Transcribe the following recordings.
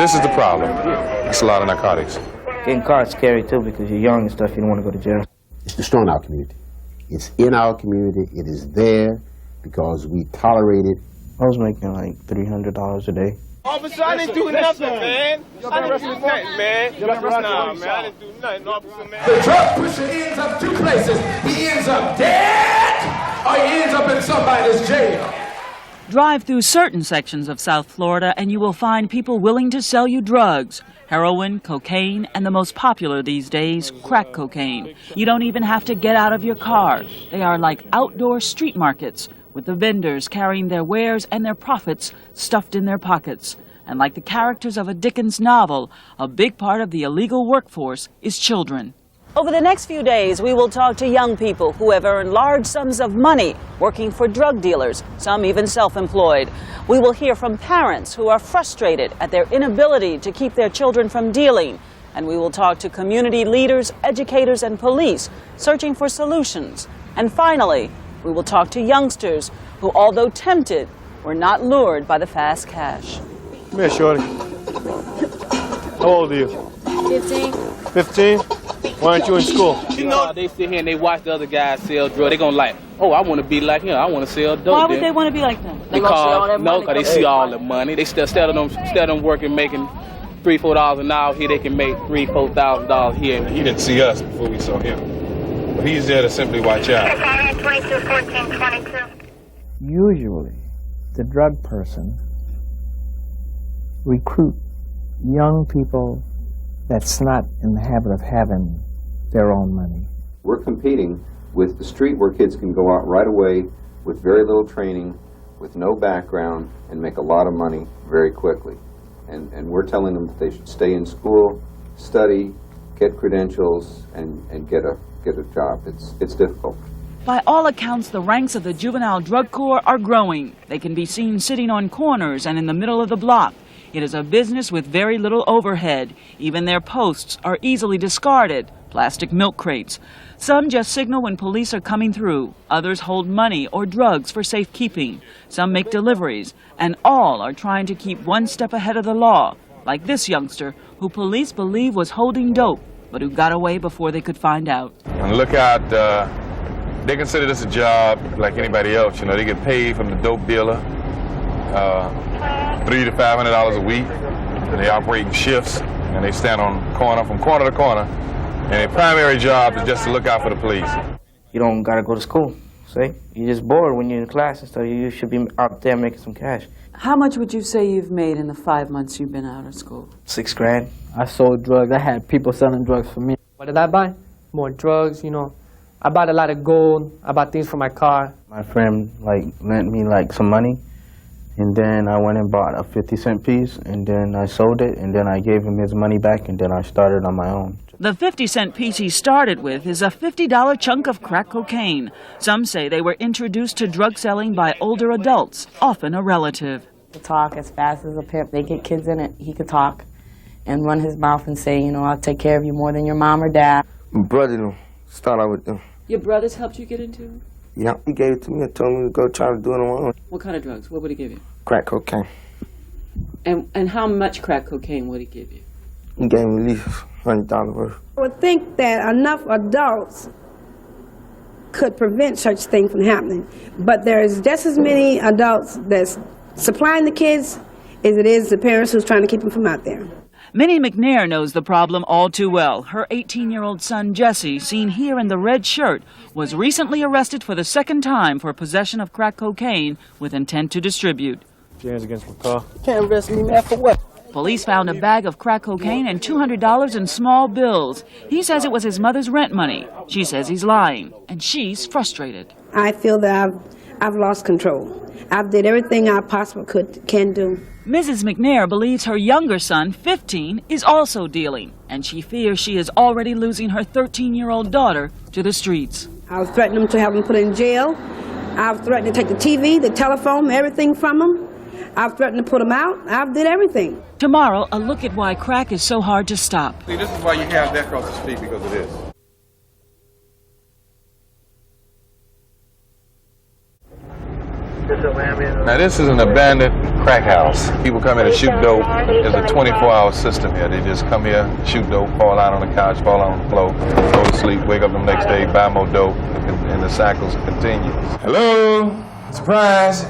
this is the problem. It's a lot of narcotics. Getting caught is scary too because you're young and stuff, you don't want to go to jail. It's destroying our community. It's in our community. It is there because we tolerate it. I was making like $300 a day. Officer, I didn't do nothing, man. I didn't do nothing, man. Nah, man, I didn't do nothing, officer, man. The drug pusher ends up two places. He ends up dead, or he ends up in somebody's jail. Drive through certain sections of South Florida and you will find people willing to sell you drugs. Heroin, cocaine, and the most popular these days, crack cocaine. You don't even have to get out of your car. They are like outdoor street markets, with the vendors carrying their wares and their profits stuffed in their pockets. And like the characters of a Dickens novel, a big part of the illegal workforce is children. Over the next few days, we will talk to young people who have earned large sums of money working for drug dealers, some even self-employed. We will hear from parents who are frustrated at their inability to keep their children from dealing. And we will talk to community leaders, educators, and police searching for solutions. And finally, we will talk to youngsters who, although tempted, were not lured by the fast cash. Come here, shorty. How old are you? 15. 15? Why aren't you in school? You know, they sit here and they watch the other guys sell drugs. They gonna like, oh, I want to be like him. I want to sell dope. Why would they want to be like them? Because they see all the money. They instead of them working, making $3, $4 an hour, here they can make $3,000, $4,000 here. He didn't see us before we saw him. But he's there to simply watch out. 22. Usually, the drug person recruit young people that's not in the habit of having their own money. We're competing with the street where kids can go out right away with very little training, with no background, and make a lot of money very quickly. And we're telling them that they should stay in school, study, get credentials, and get a job. It's difficult. By all accounts, the ranks of the juvenile drug corps are growing. They can be seen sitting on corners and in the middle of the block. It is a business with very little overhead. Even their posts are easily discarded, plastic milk crates. Some just signal when police are coming through. Others hold money or drugs for safekeeping. Some make deliveries. And all are trying to keep one step ahead of the law, like this youngster who police believe was holding dope, but who got away before they could find out. And look out, they consider this a job like anybody else. You know, they get paid from the dope dealer. $300 to $500 a week. And they operate in shifts, and they stand on corner from corner to corner. And their primary job is just to look out for the police. You don't got to go to school, see? You're just bored when you're in class and stuff. You should be out there making some cash. How much would you say you've made in the 5 months you've been out of school? $6 grand. I sold drugs. I had people selling drugs for me. What did I buy? More drugs, you know. I bought a lot of gold. I bought things for my car. My friend lent me some money. And then I went and bought a 50-cent piece, and then I sold it, and then I gave him his money back, and then I started on my own. The 50-cent piece he started with is a $50 chunk of crack cocaine. Some say they were introduced to drug selling by older adults, often a relative. To talk as fast as a pimp. They get kids in it. He could talk and run his mouth and say, you know, I'll take care of you more than your mom or dad. My brother started out with them. Your brothers helped you get into it? Yeah, he gave it to me and told me to go try to do it on my own. What kind of drugs? What would he give you? Crack cocaine. And how much crack cocaine would he give you? He gave me at least $100 worth. I would think that enough adults could prevent such things from happening. But there's just as many adults that's supplying the kids as it is the parents who's trying to keep them from out there. Minnie McNair knows the problem all too well. Her 18-year-old son, Jesse, seen here in the red shirt, was recently arrested for the second time for possession of crack cocaine with intent to distribute. James against my car. Can't arrest me, man, for what? Police found a bag of crack cocaine and $200 in small bills. He says it was his mother's rent money. She says he's lying, and she's frustrated. I feel that I've lost control. I've did everything I possibly can do. Mrs. McNair believes her younger son, 15, is also dealing, and she fears she is already losing her 13-year-old daughter to the streets. I've threatened them to have them put in jail. I've threatened to take the TV, the telephone, everything from them. I've threatened to put them out. I've did everything. Tomorrow, a look at why crack is so hard to stop. See, this is why you have that across the street, because it is. Now, this is an abandoned crack house. People come in and shoot dope. It's a 24-hour system here. They just come here, shoot dope, fall out on the couch, fall on the floor, go to sleep, wake up the next day, buy more dope, and the cycle continues. Hello? Surprise.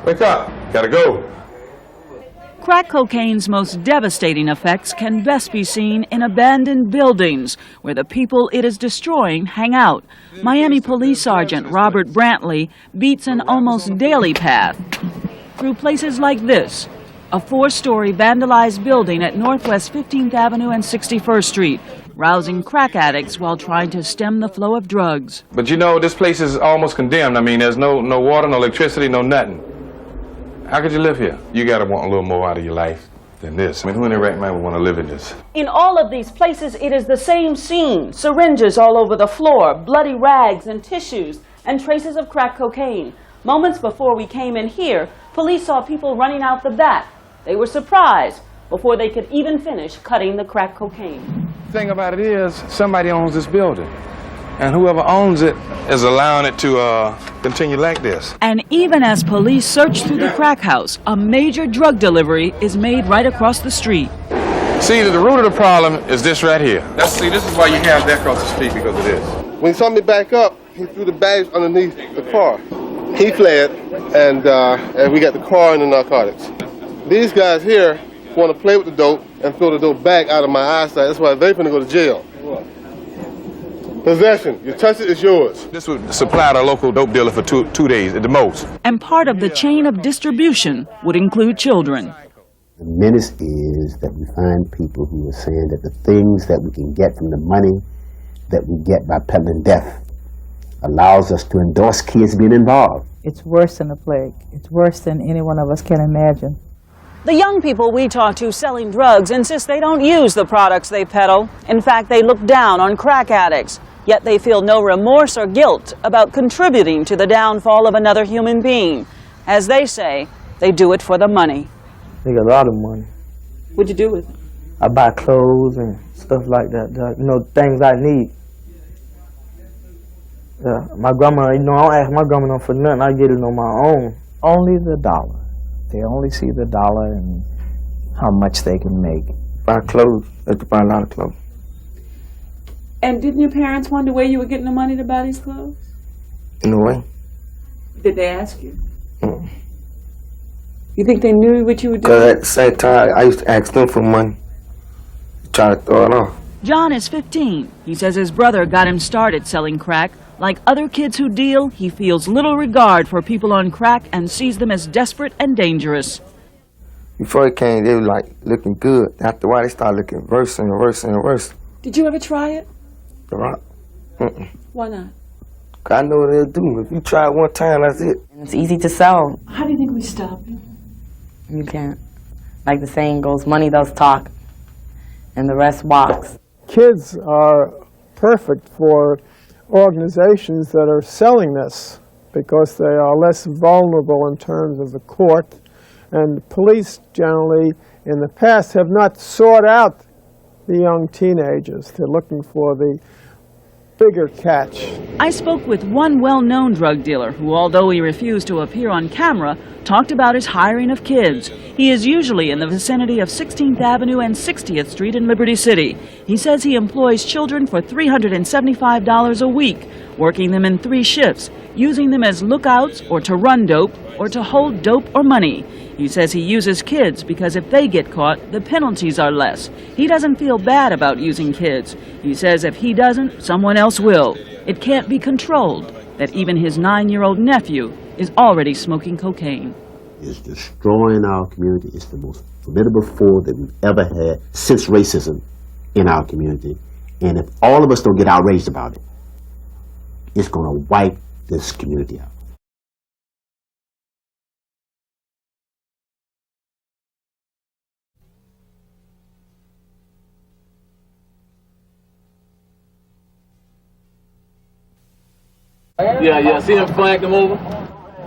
Wake up. Gotta go. Crack cocaine's most devastating effects can best be seen in abandoned buildings where the people it is destroying hang out. Miami Police Sergeant Robert Brantley beats an almost daily path through places like this, a 4-story vandalized building at Northwest 15th Avenue and 61st Street, rousing crack addicts while trying to stem the flow of drugs. But you know, this place is almost condemned. I mean, there's no water, no electricity, no nothing. How could you live here? You gotta want a little more out of your life than this. I mean, who in their right mind would want to live in this? In all of these places, it is the same scene. Syringes all over the floor, bloody rags and tissues, and traces of crack cocaine. Moments before we came in here, police saw people running out the back. They were surprised before they could even finish cutting the crack cocaine. The thing about it is, somebody owns this building. And whoever owns it is allowing it to continue like this. And even as police search through the crack house, a major drug delivery is made right across the street. See, the root of the problem is this right here. See, this is why you have that across the street, because of this. When he saw me back up, he threw the bags underneath the car. He fled, and we got the car and the narcotics. These guys here want to play with the dope and throw the dope back out of my eyesight. That's why they're going to go to jail. Possession. You touch it, it's yours. This would supply the local dope dealer for two days at the most. And part of the chain of distribution would include children. The menace is that we find people who are saying that the things that we can get from the money that we get by peddling death allows us to endorse kids being involved. It's worse than a plague. It's worse than any one of us can imagine. The young people we talk to selling drugs insist they don't use the products they peddle. In fact, they look down on crack addicts. Yet they feel no remorse or guilt about contributing to the downfall of another human being. As they say, they do it for the money. They got a lot of money. What'd you do with it? I buy clothes and stuff like that, you know, things I need. Yeah, my grandma, you know, I don't ask my grandma for nothing. I get it on my own. Only the dollar. They only see the dollar and how much they can make. Buy clothes. I have to buy a lot of clothes. And didn't your parents wonder where you were getting the money to buy these clothes? In a way. Did they ask you? You think they knew what you were doing? Because at the same time, I used to ask them for money. Try to throw it off. John is 15. He says his brother got him started selling crack. Like other kids who deal, he feels little regard for people on crack and sees them as desperate and dangerous. Before it came, they were like looking good. After a while, they started looking worse and worse and worse. Did you ever try it? The rock? Why not? I know what they'll do. If you try it one time, that's it. And it's easy to sell. How do you think we stop it? You can't. Like the saying goes, money does talk, and the rest walks. Kids are perfect for organizations that are selling this because they are less vulnerable in terms of the court, and police generally in the past have not sought out the young teenagers. They're looking for the bigger catch. I spoke with one well-known drug dealer who, although he refused to appear on camera, talked about his hiring of kids. He is usually in the vicinity of 16th Avenue and 60th Street in Liberty City. He says he employs children for $375 a week, working them in 3 shifts, using them as lookouts or to run dope or to hold dope or money. He says he uses kids because if they get caught, the penalties are less. He doesn't feel bad about using kids. He says if he doesn't, someone else will. It can't be controlled that even his 9-year-old nephew is already smoking cocaine. It's destroying our community. It's the most formidable foe that we've ever had since racism in our community. And if all of us don't get outraged about it, it's going to wipe this community out. Yeah, see him flank him over?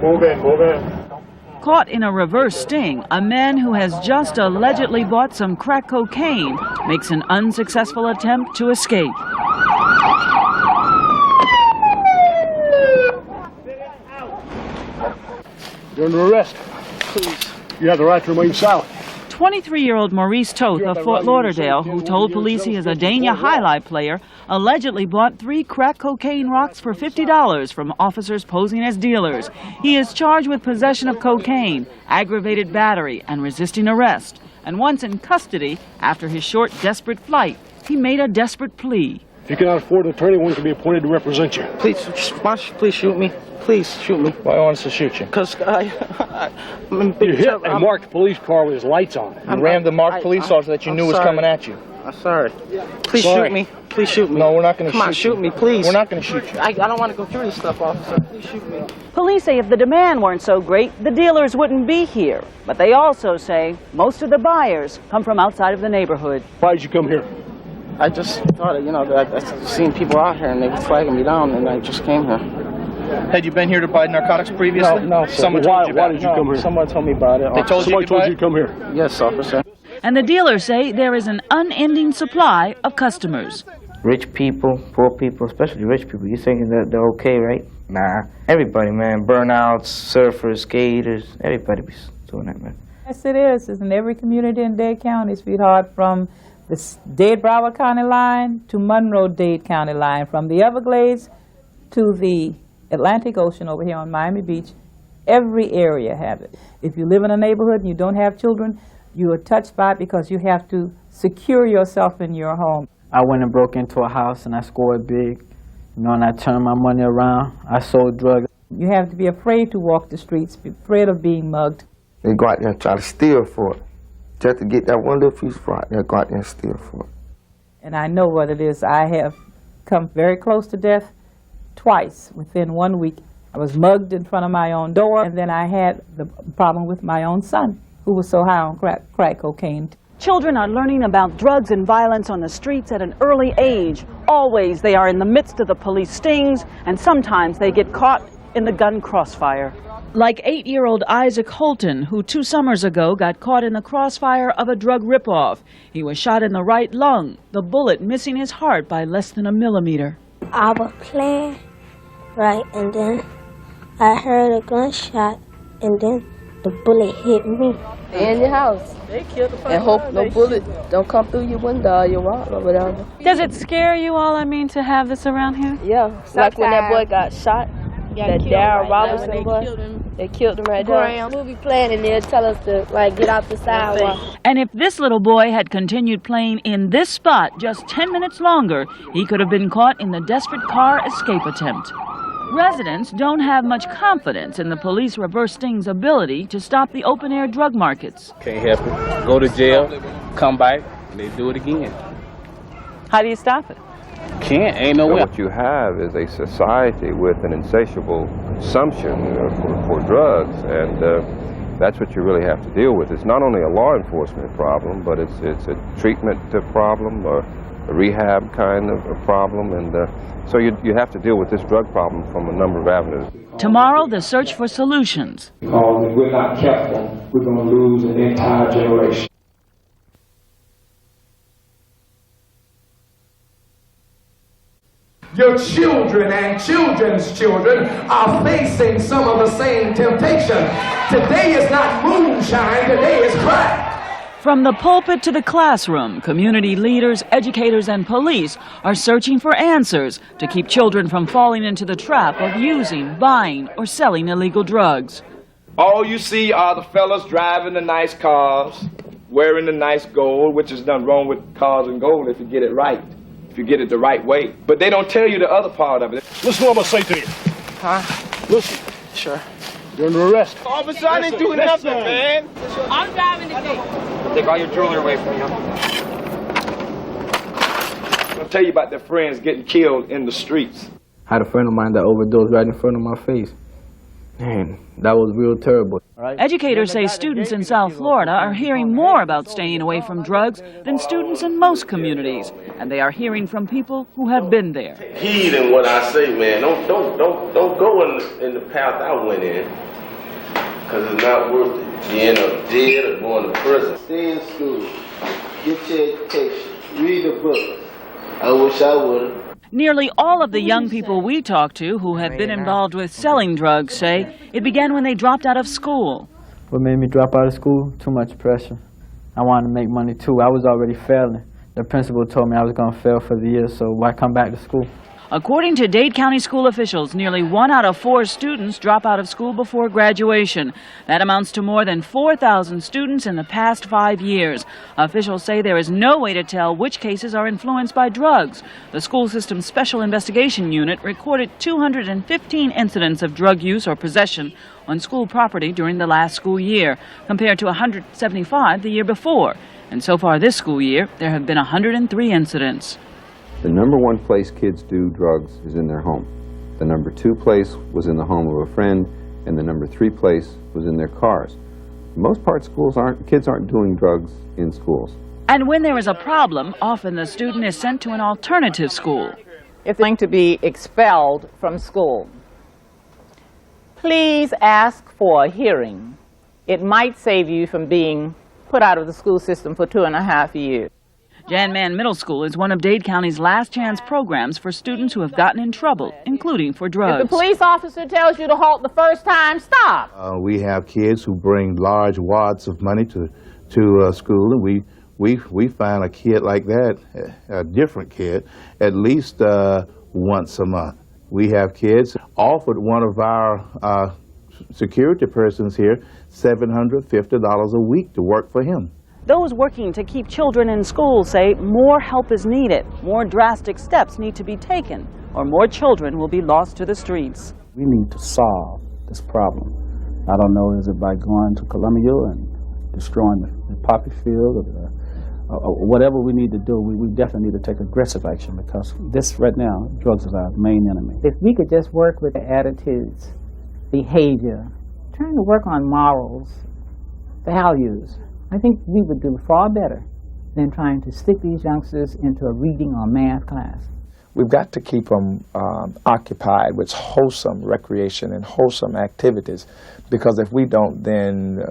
Move in. Caught in a reverse sting, a man who has just allegedly bought some crack cocaine makes an unsuccessful attempt to escape. You're under arrest. please. You have the right to remain silent. 23-year-old Maurice Toth of Fort Lauderdale, who told police he is a Dania highlight player, allegedly bought 3 crack cocaine rocks for $50 from officers posing as dealers. He is charged with possession of cocaine, aggravated battery, and resisting arrest. And once in custody, after his short, desperate flight, he made a desperate plea. If you cannot afford an attorney, one can be appointed to represent you. Please, why don't you please shoot me? Please shoot me. Why want us to shoot you? Because I'm in big You hit trouble. a marked police car with his lights on. You rammed the marked police officer that you knew was coming at you. I'm sorry. Please shoot me. Please shoot me. No, we're not going to shoot you. Come on, shoot me, please. We're not going to shoot you. I don't want to go through this stuff, officer. Please shoot me. Police say if the demand weren't so great, the dealers wouldn't be here. But they also say most of the buyers come from outside of the neighborhood. Why did you come here? I just thought, I seen people out here and they were flagging me down and I just came here. Had you been here to buy narcotics previously? No, sir. Someone told you about Why did you come here? Someone told me about it. They told Somebody told you to come here? Yes, officer. And the dealers say there is an unending supply of customers. Rich people, poor people, especially rich people, you thinking that they're okay, right? Nah. Everybody, man. Burnouts, surfers, skaters, everybody be doing that, man. Yes, it is. It's in every community in Dade County, sweetheart, from the Dade-Broward County line to Monroe-Dade County line, from the Everglades to the Atlantic Ocean over here on Miami Beach. Every area have it. If you live in a neighborhood and you don't have children, you are touched by it because you have to secure yourself in your home. I went and broke into a house and I scored big, and I turned my money around. I sold drugs. You have to be afraid to walk the streets, be afraid of being mugged. They go out there and try to steal for it. Just to get that one little piece of rock, they'll go out there and steal for it. And I know what it is. I have come very close to death twice within 1 week. I was mugged in front of my own door, and then I had the problem with my own son, who was so high on crack cocaine. Children are learning about drugs and violence on the streets at an early age. Always they are in the midst of the police stings, and sometimes they get caught in the gun crossfire. Like 8-year-old Isaac Holton, who 2 summers ago got caught in the crossfire of a drug ripoff. He was shot in the right lung, the bullet missing his heart by less than a millimeter. I was playing, right, and then I heard a gunshot, and then the bullet hit me. Stay in your house and hope no bullet don't come through your window or your wall or whatever. Does it scare you all, to have this around here? Yeah, like when that boy got shot, that Darryl Robinson boy, they killed him right there. We'll be playing and they'll tell us to get off the sidewalk. And if this little boy had continued playing in this spot just 10 minutes longer, he could have been caught in the desperate car escape attempt. Residents don't have much confidence in the police reverse sting's ability to stop the open-air drug markets. Can't help it. Go to jail, come back, and they do it again. How do you stop it? Can't, ain't no way. What you have is a society with an insatiable consumption for drugs, and that's what you really have to deal with. It's not only a law enforcement problem, but it's a treatment problem, or a rehab kind of a problem, and so you have to deal with this drug problem from a number of avenues. Tomorrow, the search for solutions. Because if we're not careful, we're going to lose an entire generation. Your children and children's children are facing some of the same temptation. Today is not moonshine, today is crack. From the pulpit to the classroom, community leaders, educators, and police are searching for answers to keep children from falling into the trap of using, buying, or selling illegal drugs. All you see are the fellas driving the nice cars, wearing the nice gold, which is nothing wrong with cars and gold if you get it right, if you get it the right way. But they don't tell you the other part of it. Listen to what I'm going to say to you. Huh? Listen. Sure. You're under arrest. Officer, I didn't do nothing, man. I'm driving today. Take all your jewelry away from you. I'll tell you about their friends getting killed in the streets. I had a friend of mine that overdosed right in front of my face. Man, that was real terrible. Educators say students in South Florida are hearing more about staying away from drugs than students in most communities, and they are hearing from people who have been there. Heed in what I say, man. Don't go in the path I went in, because it's not worth it. Being dead or going to prison. Stay in school. Get your education. Read a book. I wish I would. Nearly all of the young people we talk to who have been involved with selling drugs say it began when they dropped out of school. What made me drop out of school? Too much pressure. I wanted to make money too. I was already failing. The principal told me I was going to fail for the year, so why come back to school? According to Dade County school officials, nearly 1 out of 4 students drop out of school before graduation. That amounts to more than 4,000 students in the past 5 years. Officials say there is no way to tell which cases are influenced by drugs. The school system's Special Investigation Unit recorded 215 incidents of drug use or possession on school property during the last school year, compared to 175 the year before. And so far this school year, there have been 103 incidents. The number 1 place kids do drugs is in their home. The number 2 place was in the home of a friend, and the number 3 place was in their cars. For the most part, kids aren't doing drugs in schools. And when there is a problem, often the student is sent to an alternative school. If they're going to be expelled from school, please ask for a hearing. It might save you from being put out of the school system for 2.5 years. Jan Mann Middle School is one of Dade County's last chance programs for students who have gotten in trouble, including for drugs. If the police officer tells you to halt the first time, stop. We have kids who bring large wads of money to school, and we find a kid like that, a different kid, at least once a month. We have kids offered one of our security persons here $750 a week to work for him. Those working to keep children in school say more help is needed, more drastic steps need to be taken, or more children will be lost to the streets. We need to solve this problem. I don't know, is it by going to Columbia and destroying the poppy field, or whatever we need to do, we definitely need to take aggressive action, because this right now, drugs is our main enemy. If we could just work with the attitudes, behavior, trying to work on morals, values, I think we would do far better than trying to stick these youngsters into a reading or math class. We've got to keep them occupied with wholesome recreation and wholesome activities, because if we don't, then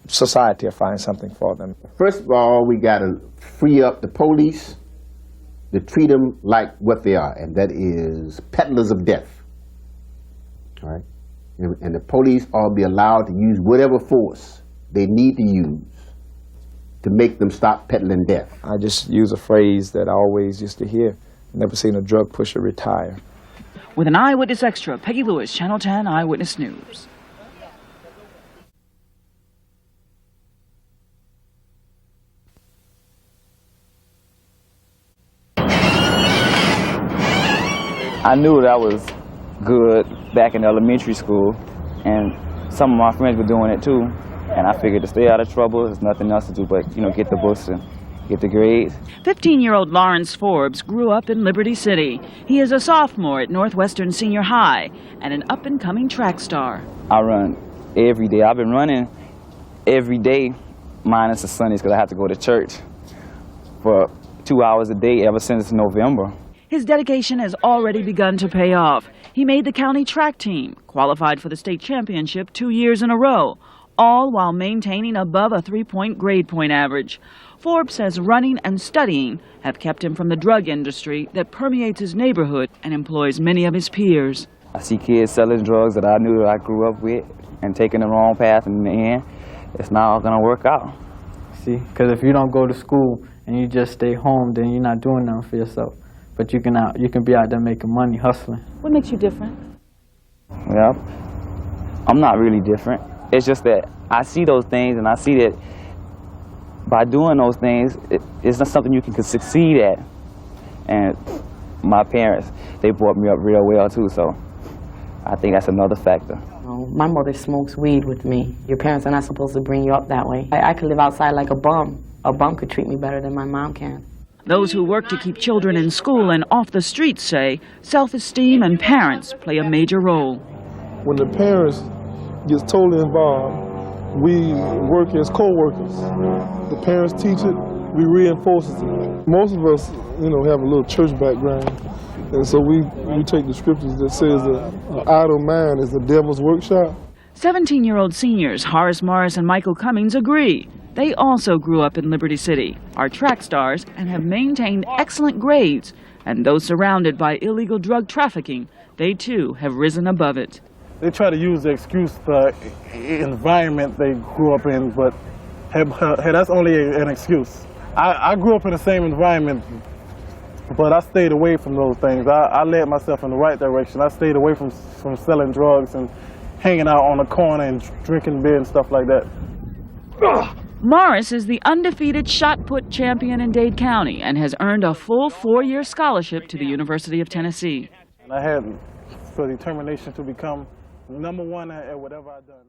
society will find something for them. First of all, we got to free up the police to treat them like what they are, and that is peddlers of death. All right? And the police ought to be allowed to use whatever force they need to use to make them stop peddling death. I just use a phrase that I always used to hear: never seen a drug pusher retire. With an Eyewitness Extra, Peggy Lewis, Channel 10 Eyewitness News. I knew that I was good back in elementary school, and some of my friends were doing it too. And I figured to stay out of trouble, there's nothing else to do but, get the books and get the grades. 15-year-old Lawrence Forbes grew up in Liberty City. He is a sophomore at Northwestern Senior High and an up-and-coming track star. I run every day. I've been running every day, minus the Sundays, because I have to go to church for 2 hours a day ever since November. His dedication has already begun to pay off. He made the county track team, qualified for the state championship 2 years in a row, all while maintaining above a 3-point grade point average. Forbes says running and studying have kept him from the drug industry that permeates his neighborhood and employs many of his peers. I see kids selling drugs that I knew that I grew up with and taking the wrong path, and in the end, it's not all going to work out. See, because if you don't go to school and you just stay home, then you're not doing nothing for yourself. But you can be out there making money, hustling. What makes you different? Well, I'm not really different. It's just that I see those things, and I see that by doing those things, it's not something you can succeed at. And my parents, they brought me up real well too, so I think that's another factor. My mother smokes weed with me. Your parents are not supposed to bring you up that way. I could live outside like a bum. A bum could treat me better than my mom can. Those who work to keep children in school and off the streets say self-esteem and parents play a major role. When the parents gets totally involved, we work as co-workers. The parents teach it, we reinforce it. Most of us, have a little church background, and so we take the scriptures that says that an idle mind is the devil's workshop. 17-year-old seniors Horace Morris and Michael Cummings agree. They also grew up in Liberty City, are track stars, and have maintained excellent grades. And those surrounded by illegal drug trafficking, they too have risen above it. they try to use the excuse the environment they grew up in, but hey, that's only an excuse. I grew up in the same environment, but I stayed away from those things. I led myself in the right direction. I stayed away from selling drugs and hanging out on the corner and drinking beer and stuff like that. Morris is the undefeated shot put champion in Dade County and has earned a full 4-year scholarship to the University of Tennessee. I had the determination to become #1 at whatever I've done.